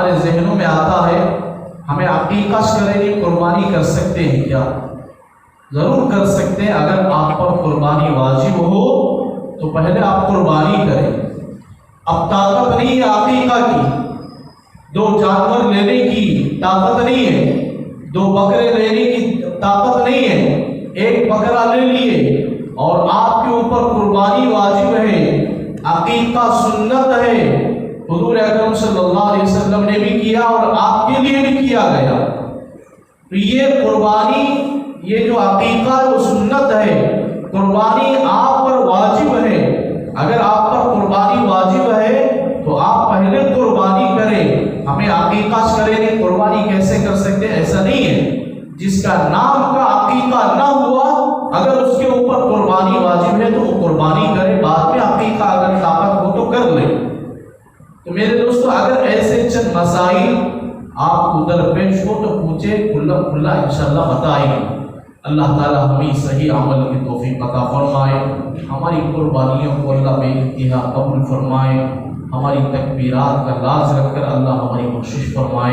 ہمارے ذہنوں میں آتا ہے ہمیں عقیقہ کریں گے، قربانی کر سکتے ہیں کیا؟ ضرور کر سکتے ہیں۔ اگر آپ پر قربانی واجب ہو تو پہلے آپ قربانی کریں۔ اب طاقت نہیں ہے عقیقہ کی، 2 جانور لینے کی طاقت نہیں ہے، 2 بکرے لینے کی طاقت نہیں ہے، 1 بکرا لے لیے اور آپ کے اوپر قربانی واجب ہے، عقیقہ سنت ہے، حضور اکرم صلی اللہ علیہ وسلم نے بھی کیا اور آپ کے لیے بھی کیا گیا۔ تو یہ قربانی، یہ جو عقیقہ وہ سنت ہے، قربانی آپ پر واجب ہے۔ اگر آپ پر قربانی واجب ہے تو آپ پہلے قربانی کریں۔ ہمیں عقیقہ کریں گے، قربانی کیسے کر سکتے ہیں؟ ایسا نہیں ہے۔ جس کا نام کا عقیقہ نہ ہوا، اگر اس کے اوپر قربانی واجب ہے تو وہ قربانی کرے، بعد میں عقیقہ اگر طاقت ہو تو کر لے۔ تو میرے دوستو، اگر ایسے چند مسائل آپ کو درپیش ہو تو پوچھے، کھلا کھلا انشاءاللہ بتائیں گے۔ اللہ تعالیٰ ہمیں صحیح عمل کی توفیق عطا فرمائے، ہماری قربانیوں کو اللہ بے انتہا قبول فرمائے، ہماری تکبیرات کا لاز رکھ کر اللہ ہماری بخشش فرمائے۔